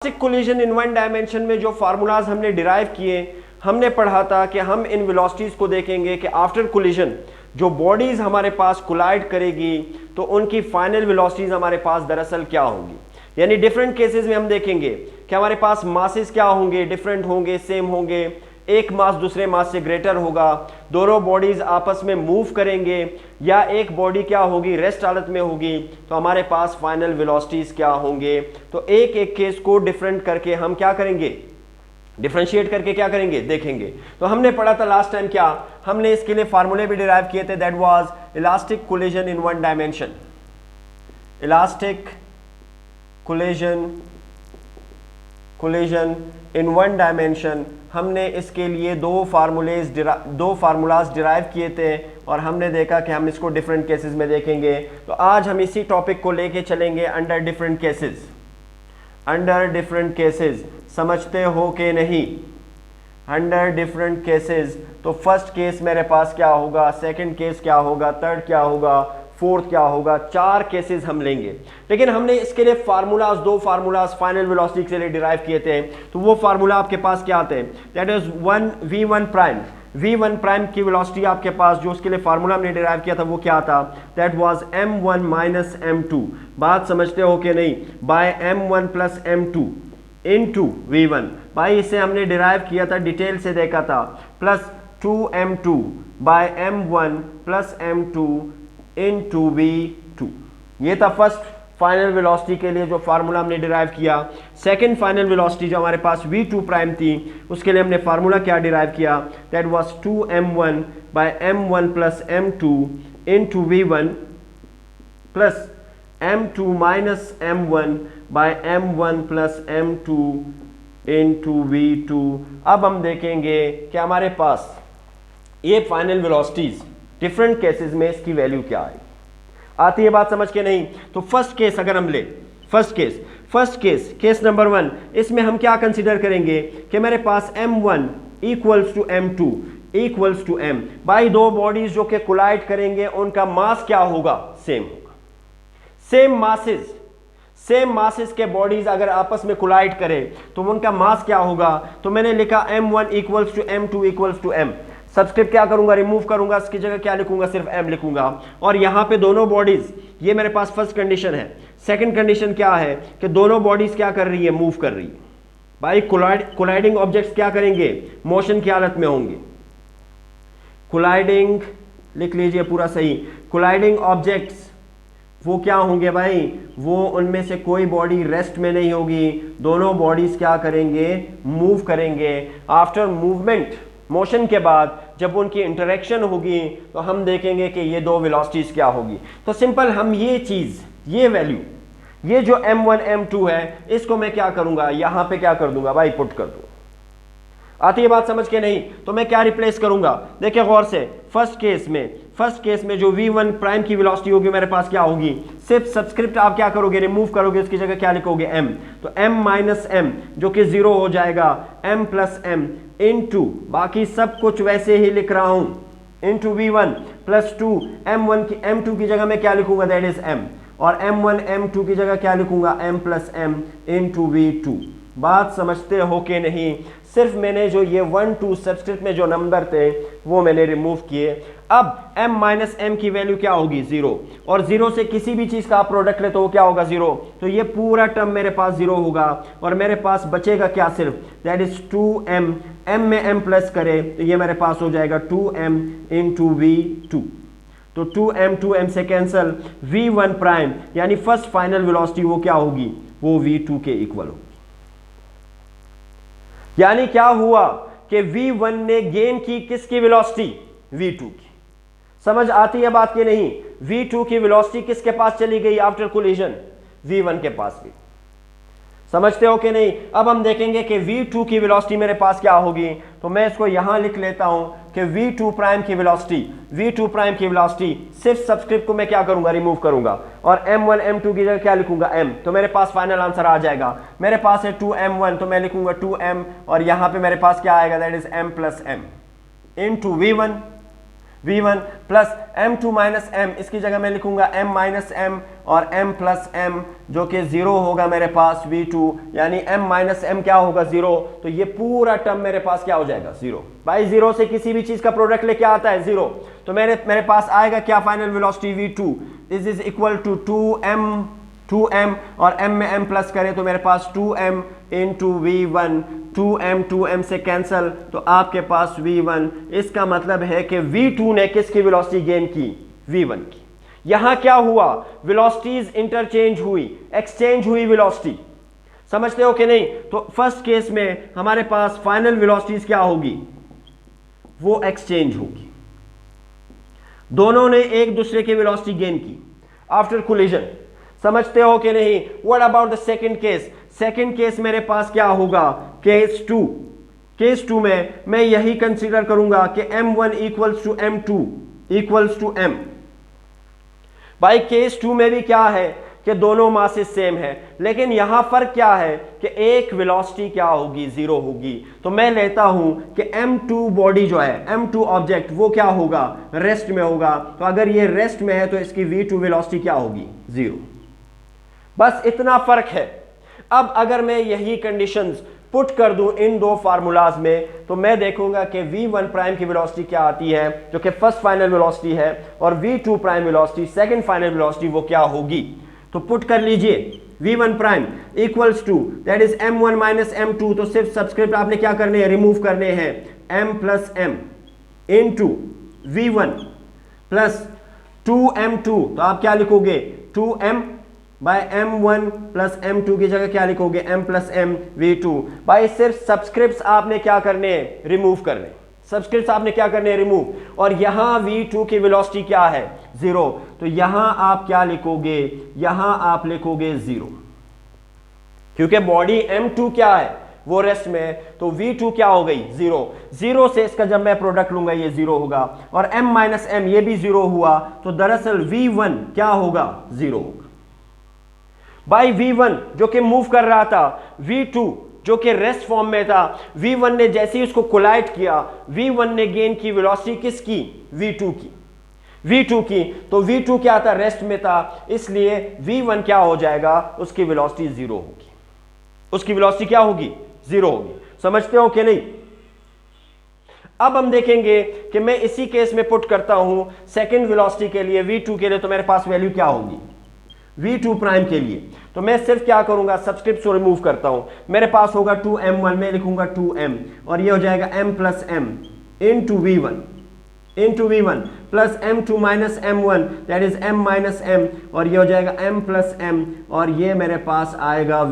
Elastic collision in one dimension में जो formulas हमने डिराइव किए, हमने पढ़ा था कि हम इन वेलोसिटीज को देखेंगे कि आफ्टर कोलिजन जो बॉडीज हमारे पास कोलाइड करेगी तो उनकी फाइनल वेलोसिटीज हमारे पास दरअसल क्या होंगी। यानी डिफरेंट केसेस में हम देखेंगे कि हमारे पास मासेस क्या होंगे, डिफरेंट होंगे, सेम होंगे, एक मास दूसरे मास से ग्रेटर होगा, दोनों बॉडीज आपस में मूव करेंगे, या एक बॉडी क्या होगी रेस्ट हालत में होगी, तो हमारे पास फाइनल वेलोसिटीज क्या होंगे। तो एक एक केस को डिफरेंट करके हम क्या करेंगे, डिफरेंशिएट करके क्या करेंगे, देखेंगे। तो हमने पढ़ा था लास्ट टाइम क्या, हमने इसके लिए फार्मूले भी डिराइव किए थे, that was elastic collision in one dimension. Elastic collision in one dimension, हमने इसके लिए दो फार्मूलाज डिराइव किए थे और हमने देखा कि हम इसको डिफरेंट केसेस में देखेंगे। तो आज हम इसी टॉपिक को लेके चलेंगे under different cases. Under different cases समझते हो कि नहीं? अंडर डिफरेंट केसेस, तो फर्स्ट केस मेरे पास क्या होगा, सेकंड केस क्या होगा, थर्ड क्या होगा, फोर्थ क्या होगा, चार केसेस हम लेंगे। लेकिन हमने इसके लिए फार्मूलाज, दो फार्मूलाज फाइनल वेलोसिटी के लिए डिराइव किए थे। तो वो फार्मूला आपके पास क्या आते हैं, दैट इज v1 प्राइम की वेलोसिटी आपके पास, जो उसके लिए फार्मूला हमने डिराइव किया था वो क्या था, that was m1 minus m2। बात समझते हो कि नहीं, bye m1 plus m2 into v1। भाई इसे हमने डिराइव किया था, डिटेल से देखा था, plus 2m2 bye m1 plus m2 into v2। ये था फर्स्ट फाइनल वेलोसिटी के लिए जो फार्मूला हमने डिराइव किया। सेकंड फाइनल वेलोसिटी जो हमारे पास v2 प्राइम थी, उसके लिए हमने फार्मूला क्या डिराइव किया, that was 2m1 by m1 plus m2 into v1 plus m2 minus m1 by m1 plus m2 into v2। अब हम देखेंगे कि हमारे पास ये फाइनल वेलोसिटीज डिफरेंट केसेस में इसकी वैल्यू क्या है। आती है बात समझ के नहीं? तो फर्स्ट केस अगर हम ले, फर्स्ट केस नंबर 1, इसमें हम क्या कंसीडर करेंगे कि मेरे पास m1 equals to m2 equals to m। भाई दो बॉडीज जो कि कोलाइड करेंगे उनका मास क्या होगा, सेम होगा। सेम मासेस के बॉडीज अगर आपस में कोलाइड करें तो उनका मास क्या होगा। तो मैंने लिखा m1 equals to m2 equals to m। Subscript क्या करूंगा, रिमूव करूंगा, इसकी जगह क्या लिखूंगा, सिर्फ m लिखूंगा। और यहां पे दोनों बॉडीज, ये मेरे पास फर्स्ट कंडीशन है। सेकंड कंडीशन क्या है कि दोनों बॉडीज क्या कर रही है, मूव कर रही है। भाई कोलाइडिंग ऑब्जेक्ट्स क्या करेंगे, मोशन की हालत में होंगे। कोलाइडिंग लिख लीजिए पूरा सही, कोलाइडिंग ऑब्जेक्ट्स वो क्या होंगे भाई, वो उनमें से कोई बॉडी रेस्ट में नहीं होगी, दोनों बॉडीज क्या करेंगे, मूव करेंगे। आफ्टर मूवमेंट, मोशन के बाद जब उनकी इंटरेक्शन होगी तो हम देखेंगे कि ये दो वेलोसिटीज क्या होगी। तो सिंपल हम ये चीज, ये वैल्यू, ये जो m1 m2 है, इसको मैं क्या करूंगा, यहां पे क्या कर दूंगा भाई, पुट कर दूंगा। आती है बात समझ के नहीं? तो मैं क्या रिप्लेस करूंगा, देखिए गौर से, फर्स्ट केस में जो v1 प्राइम की वेलोसिटी होगी मेरे पास क्या होगी, सिर्फ सब्सक्रिप्ट आप क्या करोगे, रिमूव करोगे, उसकी जगह क्या लिखोगे, m। तो m माइनस m जो कि 0 हो जाएगा, m प्लस m इनटू, बाकी सब कुछ वैसे ही लिख रहा हूं, इनटू v1 प्लस 2 m2 की जगह मैं क्या लिखूंगा, दैट इज m। और m1 m2 की जगह क्या लिखूंगा, m plus m into v2। बात समझते हो कि नहीं? सिर्फ मैंने जो ये 1 2 सब्सक्रिप्ट में जो नंबर थे वो मैंने रिमूव किए। अब m माइनस m की वैल्यू क्या होगी, 0। और 0 से किसी भी चीज का आप प्रोडक्ट ले तो वो क्या होगा, 0। तो ये पूरा टर्म मेरे पास 0 होगा और मेरे पास बचेगा क्या, सिर्फ, दैट इज 2m। m में m प्लस करे तो ये मेरे पास हो जाएगा 2m इंटू v2। तो 2m से कैंसल, v1 प्राइम यानी फर्स्ट फाइनल वेलोसिटी वो क्या होगी, वो v2 के इक्वल होगी। यानी क्या हुआ कि v1 ने गेन की किसकी वेलोसिटी, v2 की। समझ आती है बात की नहीं? v2 की वेलोसिटी किसके पास चली गई आफ्टर कोलिजन, v1 के पास भी। समझते हो कि नहीं? अब हम देखेंगे कि v2 की वेलोसिटी मेरे पास क्या होगी। तो मैं इसको यहां लिख लेता हूं कि v2 प्राइम की वेलोसिटी, सिर्फ सब्सक्रिप्ट को मैं क्या करूंगा, रिमूव करूंगा, और m1 m2 की जगह क्या लिखूंगा, m। तो मेरे पास फाइनल आंसर आ जाएगा। मेरे पास है 2m1 तो मैं लिखूंगा 2m, और यहां पे मेरे पास क्या आएगा, that is m plus m into v1। v1 plus m2 minus m, इसकी जगह मैं लिखूंगा m माइनस m और m प्लस m जो कि 0 होगा मेरे पास v2, यानी m माइनस m क्या होगा 0, तो ये पूरा टर्म मेरे पास क्या हो जाएगा 0। भाई 0 से किसी भी चीज का प्रोडक्ट लेके आता है 0, तो मेरे पास आएगा क्या final velocity v2 is equal to 2m और m में m प्लस करें तो मेरे पास 2m इंटू v1, 2m से कैंसल तो आपके पास v1। इसका मतलब है कि v2 ने किसकी वेलोसिटी गेन की, v1 की। यहां क्या हुआ, वेलोसिटीज इंटरचेंज हुई, एक्सचेंज हुई वेलोसिटी, समझते हो कि नहीं। तो फर्स्ट केस में हमारे पास फाइनल वेलोसिटीज क्या होगी, वो एक्सचेंज होगी, दोनों ने एक दूसरे की वेलोसिटी गेन की आफ्टर कोलिजन, समझते हो कि नहीं। What about the second case, second case मेरे पास क्या होगा, केस 2। केस 2 में मैं यही कंसीडर करूंगा कि m1 equals to m2 equals to m। भाई केस 2 में भी क्या है कि दोनों मासेस सेम है, लेकिन यहां फर्क क्या है कि एक वेलोसिटी क्या होगी, 0 होगी। तो मैं लेता हूं कि m2 बॉडी जो है, m2 ऑब्जेक्ट वो क्या होगा, रेस्ट में होगा। तो अगर ये रेस्ट में है तो इसकी v2 वेलोसिटी क्या होगी, 0। बस इतना फर्क है। अब अगर मैं यही कंडीशंस पुट कर दूं इन दो फार्मूलाज में तो मैं देखूंगा कि v1 प्राइम की वेलोसिटी क्या आती है जो कि फर्स्ट फाइनल वेलोसिटी है, और v2 prime velocity second final velocity वो क्या होगी। तो पुट कर लीजिए v1 prime equals to that is m1 minus m2, तो सिर्फ सब्सक्रिप्ट आपने क्या करने हैं, रिमूव करने हैं, m plus m into v1 plus 2m2, तो आप क्या लिखोगे 2m bye m1 plus m2 की जगह क्या लिखोगे, m प्लस m v2। भाई सिर्फ सब्सक्रिप्ट्स आपने क्या करने हैं, रिमूव करने, सब्सक्रिप्ट्स आपने क्या करने हैं, रिमूव। और यहां v2 की वेलोसिटी क्या है, 0, तो यहां आप क्या लिखोगे, यहां आप लिखोगे 0, क्योंकि बॉडी m2 क्या है, वो रेस्ट में है, तो v2 क्या हो गई, 0। 0 से इसका जब मैं प्रोडक्ट लूंगा ये 0 होगा, और m माइनस m ये भी 0 हुआ, तो दरअसल v1 क्या होगा, 0 होगा। बाई v1 जो कि मूव कर रहा था, v2 जो कि रेस्ट फॉर्म में था, v1 ने जैसे ही उसको कोलाइड किया, v1 ने गेन की वेलोसिटी किसकी, v2 की, v2 की। तो v2 क्या था, रेस्ट में था, इसलिए v1 क्या हो जाएगा, उसकी वेलोसिटी 0 होगी, उसकी वेलोसिटी क्या होगी, 0 होगी। समझते हो कि नहीं। अब हम देखेंगे कि मैं इसी केस में पुट करता हूं सेकंड वेलोसिटी के लिए, v2 के लिए, तो मेरे पास वैल्यू क्या होगी v2 प्राइम के लिए। तो मैं सिर्फ क्या करूंगा, सब्सक्रिप्ट को रिमूव करता हूं, मेरे पास होगा 2m1, मैं लिखूंगा 2m, और ये हो जाएगा m plus m into v1 plus m2 minus m1 that is m minus m, और ये हो जाएगा m प्लस m, और ये मेरे पास आएगा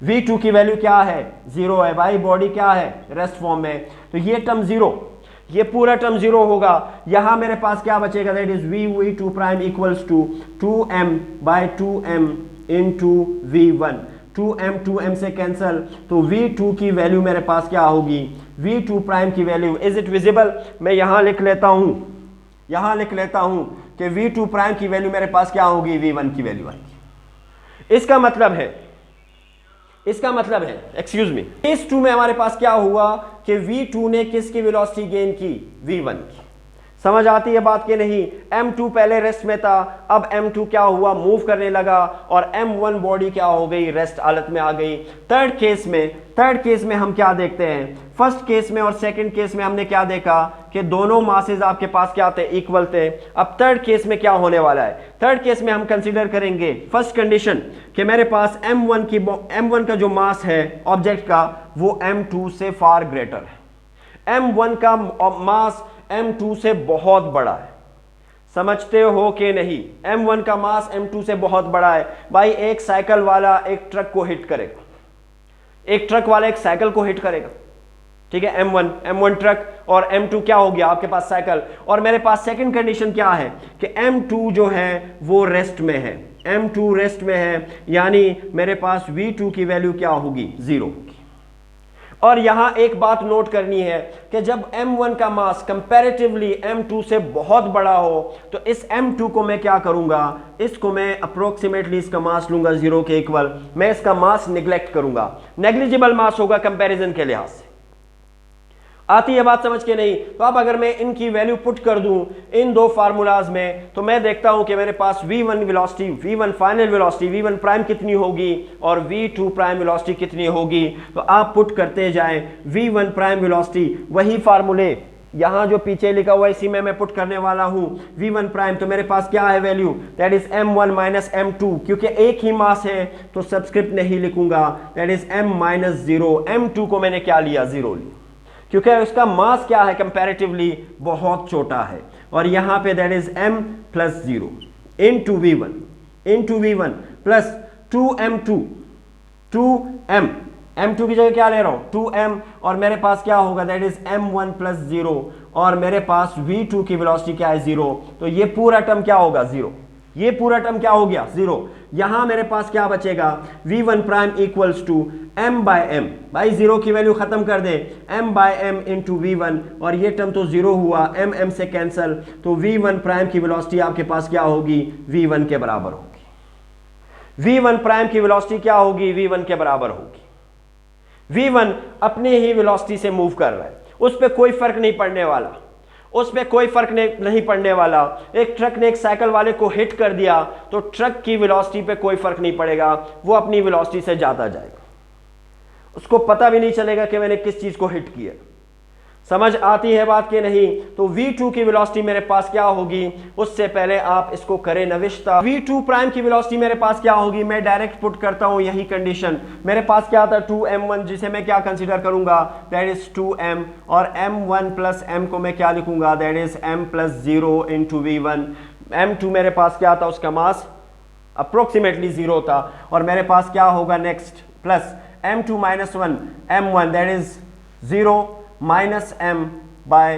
v2 की वैल्यू क्या है, 0 है। भाई बॉडी क्या है, रेस्ट फॉर्म में, तो ये टर्म 0, ये पूरा टर्म 0 होगा। यहां मेरे पास क्या बचेगा, that is v2 prime equals to 2m by 2m into v1, 2m से कैंसल, तो v2 की वैल्यू मेरे पास क्या होगी, v2 प्राइम की वैल्यू, इज इट विजिबल, मैं यहां लिख लेता हूं कि v2 प्राइम की वैल्यू मेरे पास क्या होगी, v1 की वैल्यू आएगी। इसका मतलब है एक्सक्यूज मी, केस 2 में हमारे पास क्या हुआ कि v2 ने किसकी वेलोसिटी गेन की, v1 की। समझ आती है बात कि नहीं। m2 पहले रेस्ट में था, अब m2 क्या हुआ, मूव करने लगा, और m1 बॉडी क्या हो गई, रेस्ट हालत में आ गई। थर्ड केस में हम क्या देखते हैं, फर्स्ट केस में और सेकंड केस में हमने क्या देखा कि दोनों मासेस आपके पास क्या थे, इक्वल थे। अब थर्ड केस में क्या होने वाला है, थर्ड केस में हम कंसीडर करेंगे फर्स्ट कंडीशन कि मेरे पास m1 का जो मास है ऑब्जेक्ट का, वो m2 से फार ग्रेटर है, m1 का मास m2 से बहुत बड़ा है। समझते हो कि नहीं, m1 का मास m2 से बहुत बड़ा है। भाई एक साइकिल वाला एक ट्रक को हिट करेगा, एक ट्रक वाला एक साइकिल को हिट करेगा, ठीक है, m1 ट्रक, और m2 क्या हो गया आपके पास, साइकिल। और मेरे पास सेकंड कंडीशन क्या है कि m2 जो है वो रेस्ट में है, m2 रेस्ट में है, यानी मेरे पास v2 की वैल्यू क्या होगी, 0 होगी। और यहां एक बात नोट करनी है कि जब m1 का मास कंपैरेटिवली m2 से बहुत बड़ा हो, तो इस m2 को मैं क्या करूंगा, इसको मैं अप्रोक्सीमेटली इसका मास लूंगा 0 के इक्वल, मैं इसका मास निगलेक्ट करूंगा, नेग्लिजिबल मास होगा कंपैरिजन के लिहाज से। आती है बात समझ के नहीं? तो अब अगर मैं इनकी वैल्यू पुट कर दूं इन दो फार्मूलाज में, तो मैं देखता हूं कि मेरे पास v1 velocity, v1 final velocity, v1 prime कितनी होगी और v2 प्राइम वेलोसिटी कितनी होगी। तो आप पुट करते जाएं v1 प्राइम वेलोसिटी, वही फार्मूले यहां जो पीछे लिखा हुआ है इसी में मैं पुट करने वाला हूं v1 प्राइम। तो मेरे पास क्या है value, that is m1 minus m2, क्योंकि एक ही मास है तो सबस्क्रिप्ट नहीं लिखूंगा, that is m minus 0। m2 को मैंने क्या लिया, 0 लिया, क्योंकि उसका मास क्या है कंपैरेटिवली बहुत छोटा है। और यहां पे that is m plus 0 into v1 plus 2m2 2m, m2 की जगह क्या ले रहा हूं 2m, और मेरे पास क्या होगा दैट इज m1 प्लस 0, और मेरे पास v2 की वेलोसिटी क्या है 0। तो ये पूरा टर्म क्या होगा 0, ये पूरा टर्म क्या हो गया 0। यहां मेरे पास क्या बचेगा v1 prime equals to m by m, भाई 0 की वैल्यू खत्म कर दे, m by m into v1, और ये टर्म तो 0 हुआ, m से कैंसल, तो v1 प्राइम की वेलोसिटी आपके पास क्या होगी v1 के बराबर होगी। v1 प्राइम की वेलोसिटी क्या होगी, v1 के बराबर होगी। v1 अपने ही वेलोसिटी से मूव कर रहा है, उस पर कोई फर्क नहीं पड़ने वाला, उस पर कोई फर्क नहीं पड़ने वाला। एक ट्रक ने एक साइकिल वाले को हिट कर दिया तो ट्रक की वेलोसिटी पे कोई फर्क नहीं पड़ेगा, वो अपनी वेलोसिटी से जाता जाएगा, उसको पता भी नहीं चलेगा कि मैंने किस चीज को हिट किया। समझ आती है बात के नहीं? तो v2 की वेलोसिटी मेरे पास क्या होगी, उससे पहले आप इसको करें नविश्ता। v2 प्राइम की वेलोसिटी मेरे पास क्या होगी, मैं डायरेक्ट पुट करता हूं यही कंडीशन। मेरे पास क्या था 2m1, जिसे मैं क्या कंसीडर करूंगा दैट इज 2m, और m1 प्लस m को मैं क्या लिखूंगा that is m plus 0 into v1। m2 मेरे पास क्या था, उसका मास अप्रोक्सीमेटली 0 था, और मेरे पास क्या होगा next plus m2 minus 1 m1 that is 0 minus m by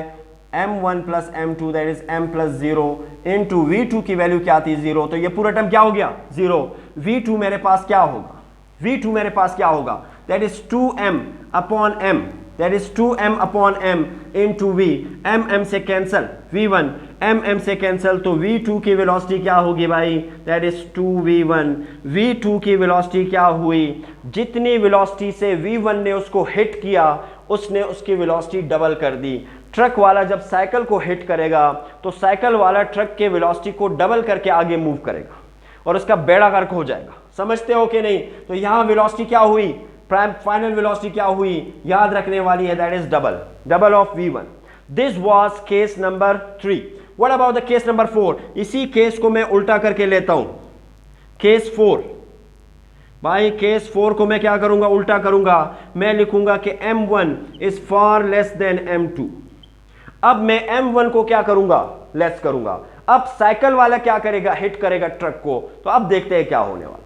m1 plus m2 that is m plus 0 into v2 की वैल्यू क्या थी 0, तो ये पूरा टर्म क्या हो गया 0। v2 मेरे पास क्या होगा, v2 मेरे पास क्या होगा that is 2m upon m, that is 2m upon m into v, m से कैंसल v1, m से कैंसल, तो v2 की वेलोसिटी क्या होगी भाई दैट इज 2v1। v2 की वेलोसिटी क्या हुई, जितनी वेलोसिटी से v1 ने उसको हिट किया उसने उसकी वेलोसिटी डबल कर दी। ट्रक वाला जब साइकिल को हिट करेगा तो साइकिल वाला ट्रक के वेलोसिटी को डबल करके आगे मूव करेगा और उसका बेड़ा गर्क हो जाएगा। समझते हो कि नहीं? तो यहां वेलोसिटी क्या हुई, प्राइम फाइनल वेलोसिटी क्या हुई, याद रखने वाली है, that is double of v1। This was case number 3। What about the case number 4? इसी केस को मैं उल्टा करके लेता हूं, केस 4। भाई केस 4 को मैं क्या करूंगा, उल्टा करूंगा, मैं लिखूंगा कि m1 is far less than m2। अब मैं m1 को क्या करूंगा, लेस करूंगा। अब साइकिल वाला क्या करेगा, हिट करेगा ट्रक को, तो अब देखते हैं क्या होने वाला है।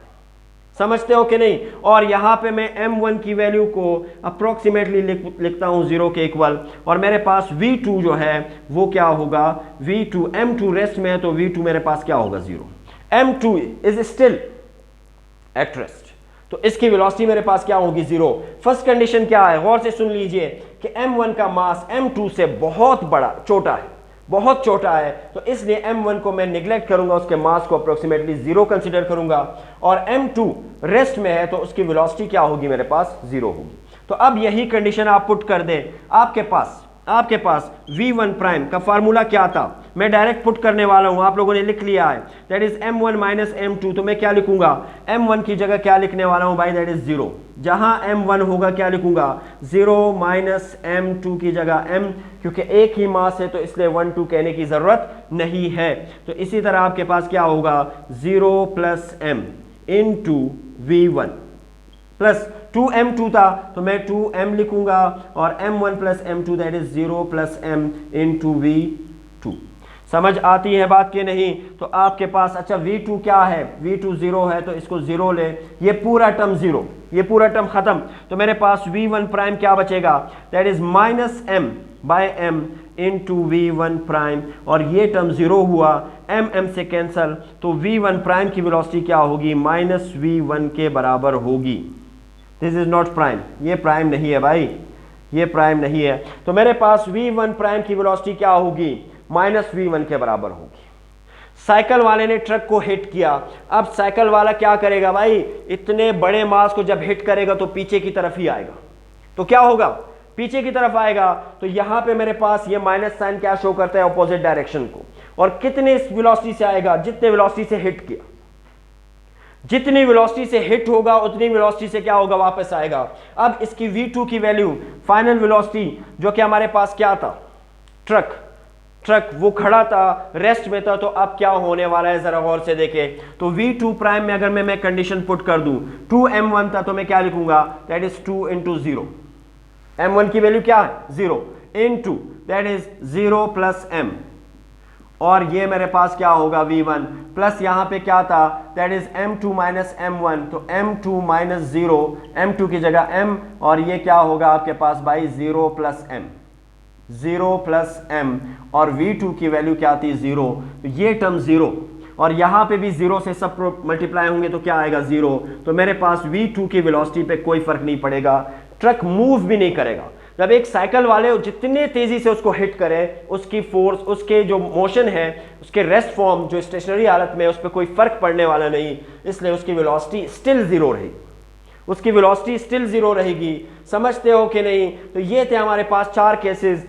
समझते हो कि नहीं? और यहां पे मैं m1 की वैल्यू को अप्रोक्सीमेटली लिखता हूं 0 के इक्वल, और मेरे पास v2 जो है वो क्या होगा, v2 m2 रेस्ट में है तो v2 मेरे पास क्या होगा 0। m2 is still at rest, तो इसकी वेलोसिटी मेरे पास क्या होगी 0। फर्स्ट कंडीशन क्या है, गौर से सुन लीजिए कि m1 का मास m2 से बहुत बड़ा छोटा है, बहुत छोटा है, तो इसलिए m1 को मैं निगलेक्ट करूंगा, उसके मास को अप्रोक्सीमेटली 0 कंसीडर करूंगा, और m2 रेस्ट में है तो उसकी वेलोसिटी क्या होगी मेरे पास 0 होगी। तो अब यही कंडीशन आप पुट कर दें, आपके पास v1 प्राइम का फार्मूला क्या था, मैं डायरेक्ट पुट करने वाला हूं, आप लोगों ने लिख लिया है, that is m1 minus m2। तो मैं क्या लिखूंगा, m1 की जगह क्या लिखने वाला हूं भाई, दैट इज 0। जहां m1 होगा क्या लिखूंगा 0 माइनस m2 की जगह m, क्योंकि एक ही मास है तो इसलिए 1 2 कहने की जरूरत नहीं है। तो इसी तरह आपके पास क्या होगा 0 plus m into v1 plus 2m2 था तो मैं 2m लिखूंगा, और m1 plus m2 that is 0 plus m into v2। समझ आती है बात के नहीं? तो आपके पास अच्छा v2 क्या है, v2 0 है तो इसको 0 ले, ये पूरा टर्म 0, ये पूरा टर्म खत्म, तो मेरे पास v1 प्राइम क्या बचेगा, that is minus m by m into v1 prime, और ये टर्म 0 हुआ, m से कैंसल, तो v1 प्राइम की वेलोसिटी क्या होगी, माइनस v1 के बराबर होगी। दिस इज नॉट प्राइम, ये प्राइम नहीं है भाई, ये प्राइम नहीं है। तो मेरे पास v1 प्राइम की वेलोसिटी क्या होगी, माइनस v1 के बराबर होगी। साइकिल वाले ने ट्रक को हिट किया, अब साइकिल वाला क्या करेगा भाई, इतने बड़े मास को जब हिट करेगा तो पीछे की तरफ ही आएगा, तो क्या होगा पीछे की तरफ आएगा तो यहां पे मेरे पास ये माइनस साइन क्या शो करता है, ऑपोजिट डायरेक्शन को। और कितने वेलोसिटी से आएगा, जितने वेलोसिटी से हिट किया, जितनी वेलोसिटी से हिट होगा उतनी वेलोसिटी से क्या होगा, वापस आएगा। अब इसकी v2 की वैल्यू, फाइनल वेलोसिटी जो कि हमारे पास क्या था, ट्रक वो खड़ा था, रेस्ट में था, तो अब क्या होने वाला है जरा गौर से देखें। तो v2 प्राइम में अगर मैं कंडीशन पुट कर दूं, 2m1 था तो मैं क्या लिखूंगा, दैट इज 2 इंटू 0। m1 की वैल्यू क्या है, 0 into that is 0 plus m, और ये मेरे पास क्या होगा v1 प्लस यहां पे क्या था, that is m2 minus m1, तो m2 माइनस 0, m2 की जगह m, और ये क्या होगा आपके पास भाई 0 प्लस m, 0 प्लस m, और v2 की वैल्यू क्या थी 0, तो ये टर्म 0, और यहां पे भी 0 से सब मल्टीप्लाई होंगे तो क्या आएगा 0, तो मेरे पास v2 की वेलोसिटी पे कोई फर्क नहीं पड़ेगा, ट्रक मूव भी नहीं करेगा। जब एक साइकिल वाले जितने तेजी से उसको हिट करे, उसकी फोर्स, उसके जो मोशन है, उसके रेस्ट फॉर्म जो स्टेशनरी हालत में, उस पर कोई फर्क पड़ने वाला नहीं, इसलिए उसकी वेलोसिटी स्टिल 0 रहेगी, उसकी वेलोसिटी स्टिल 0 रहेगी। समझते हो कि नहीं? तो ये थे हमारे पास 4 केसेस